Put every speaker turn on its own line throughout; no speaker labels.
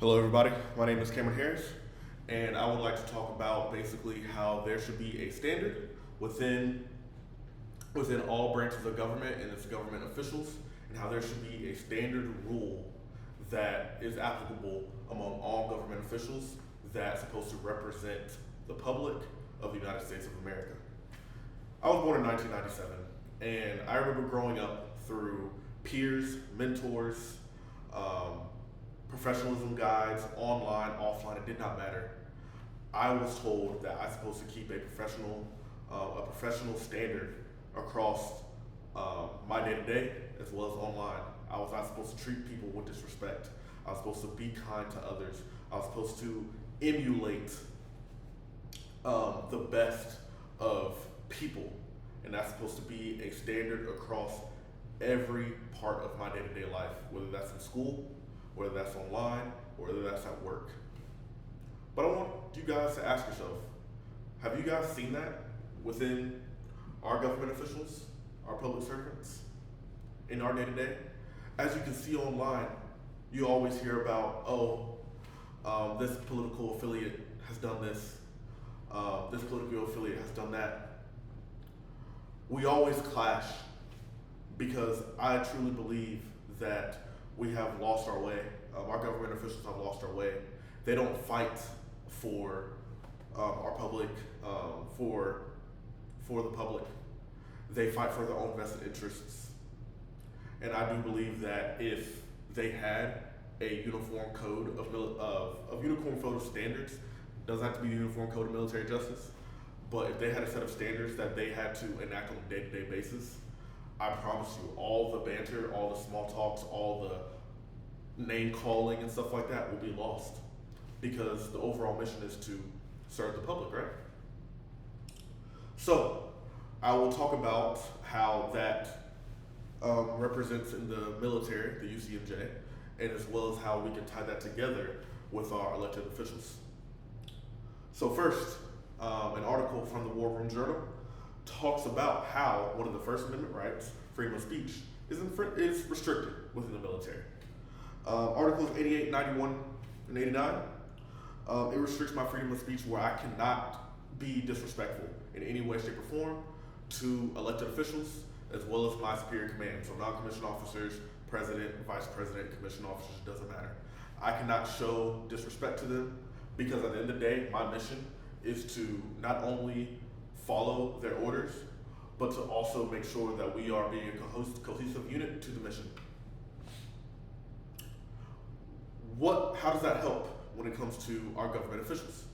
Hello, everybody. My name is Cameron Harris, and I would like to talk about basically how there should be a standard within all branches of government and its government officials, and how there should be a standard rule that is applicable among all government officials that's supposed to represent the public of the United States of America. I was born in 1997, and I remember growing up through peers, mentors, professionalism guides, online, offline, it did not matter. I was told that I was supposed to keep a professional standard across my day to day as well as online. I was not supposed to treat people with disrespect. I was supposed to be kind to others. I was supposed to emulate the best of people, and that's supposed to be a standard across every part of my day-to-day life, whether that's in school, whether that's online, or whether that's at work. But I want you guys to ask yourself, have you guys seen that within our government officials, our public servants, in our day-to-day? As you can see online, you always hear about, this political affiliate has done this, this political affiliate has done that. We always clash because I truly believe that we have lost our way. Our government officials have lost our way. They don't fight for our public, for the public. They fight for their own vested interests. And I do believe that if they had a uniform code of uniform code of standards, doesn't have to be the uniform code of military justice, but if they had a set of standards that they had to enact on a day-to-day basis, I promise you, all the banter, all the small talks, all the name calling and stuff like that will be lost, because the overall mission is to serve the public, right? So I will talk about how that represents in the military, the UCMJ, and as well as how we can tie that together with our elected officials. So first, an article from the War Room Journal talks about how one of the First Amendment rights, freedom of speech, is restricted within the military. Articles 88, 91, and 89, it restricts my freedom of speech where I cannot be disrespectful in any way, shape, or form to elected officials as well as my superior command. So non-commissioned officers, president, vice president, commissioned officers, doesn't matter. I cannot show disrespect to them because at the end of the day, my mission is to not only follow their orders, but to also make sure that we are being a cohesive unit to the mission. How does that help when it comes to our government officials?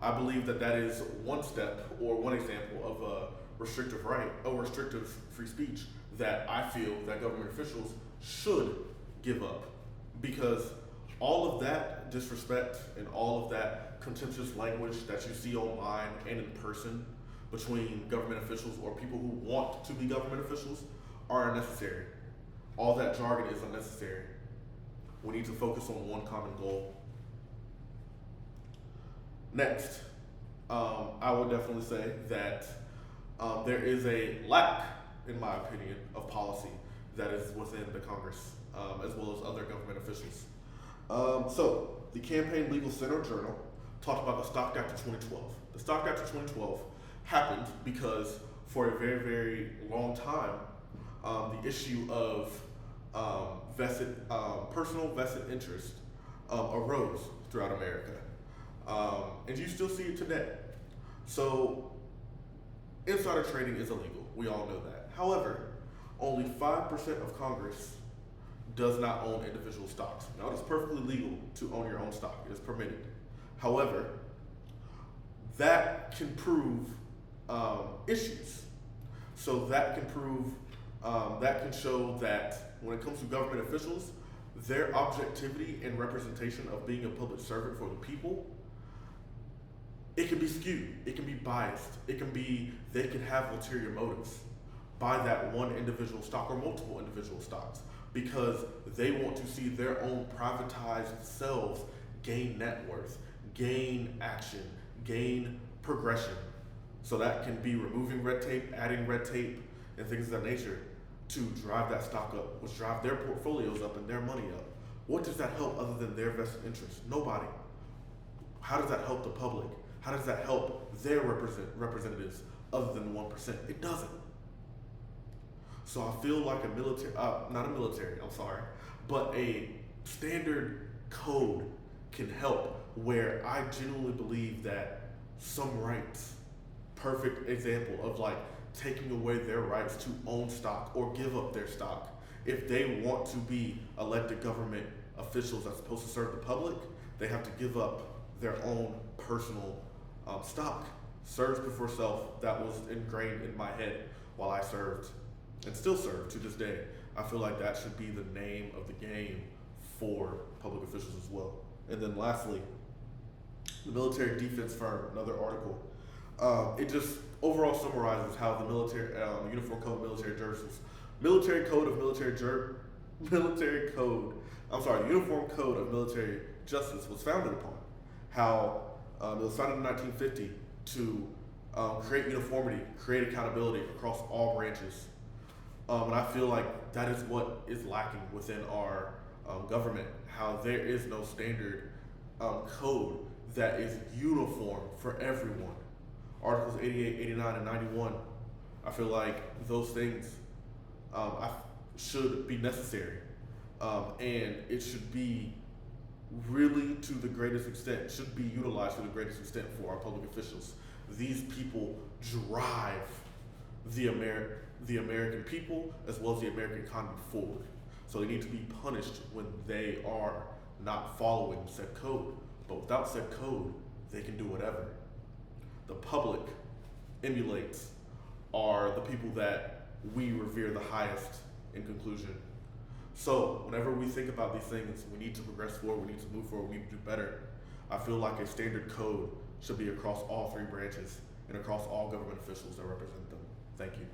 I believe that that is one step or one example of a restrictive right, a restrictive free speech that I feel that government officials should give up, because all of that disrespect and all of that contemptuous language that you see online and in person between government officials or people who want to be government officials are unnecessary. All that jargon is unnecessary. We need to focus on one common goal. Next, I would definitely say that there is a lack, in my opinion, of policy that is within the Congress, as well as other government officials. So, the Campaign Legal Center Journal talked about the Stock Act of 2012. The Stock Act of 2012 happened because for a very, very long time, the issue of personal vested interest arose throughout America. And you still see it today. So insider trading is illegal. We all know that. However, only 5% of Congress does not own individual stocks. Now, it is perfectly legal to own your own stock. It is permitted. However, that can prove issues. So that can prove, that can show that when it comes to government officials, their objectivity and representation of being a public servant for the people, it can be skewed, it can be biased, they can have ulterior motives by that one individual stock or multiple individual stocks, because they want to see their own privatized selves gain net worth, gain action, gain progression. So that can be removing red tape, adding red tape, and things of that nature to drive that stock up, which drive their portfolios up and their money up. What does that help other than their vested interest? Nobody. How does that help the public? How does that help their representatives other than the 1%? It doesn't. So I feel like a military, not a military, I'm sorry, but a standard code can help, where I genuinely believe that some rights, perfect example of like taking away their rights to own stock or give up their stock. If they want to be elected government officials that's supposed to serve the public, they have to give up their own personal stock. Serve before self, that was ingrained in my head while I served and still serve to this day. I feel like that should be the name of the game for public officials as well. And then lastly, the military defense firm, another article. It just overall summarizes how the military uniform code of military justice, military code of military uniform code of military justice was founded upon. How it was founded in 1950 to create uniformity, create accountability across all branches. And I feel like that is what is lacking within our government, how there is no standard code that is uniform for everyone. Articles 88, 89, and 91, I feel like those things should be necessary. And it should be really to the greatest extent, should be utilized to the greatest extent for our public officials. These people drive the American people as well as the American economy forward. So they need to be punished when they are not following said code. But without said code, they can do whatever. The public emulates are the people that we revere the highest in conclusion. So whenever we think about these things, we need to progress forward, we need to move forward, we need to do better. I feel like a standard code should be across all three branches and across all government officials that represent them. Thank you.